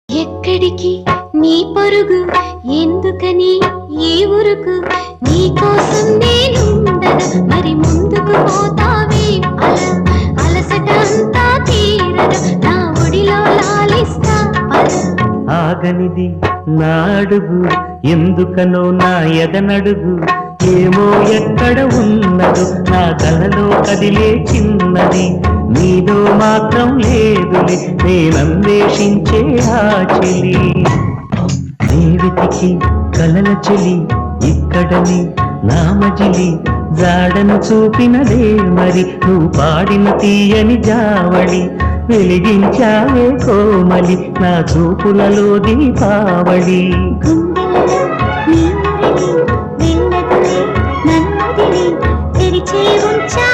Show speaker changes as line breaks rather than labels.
ఎక్కడికి నీ పరుగు ఎందుకని ఈ ఉరుకు నీ కోసం నేనుండగా మరి ముందుకు పోతావే అలసట అంతా తీరగా నా ఒడిలో లాలిస్తా
ఆగనిది నా అడుగు ఎందుకనో నా ఎదనడుగు ఏమో ఎక్కడ ఉన్నదో నా కలలో కదిలే చిన్నది నీలో మాత్రం లేదులే నేనందేశించే ఆ చెలి నీ వెతికి కలల చెలి ఇక్కడని నా మజిలి జాడను చూపినదే మరి నువ్వు పాడిన తీయని జావళి వెలిగించావే కోమలి నా చూపులలో దీపావళి
తెరిచే ఉంచా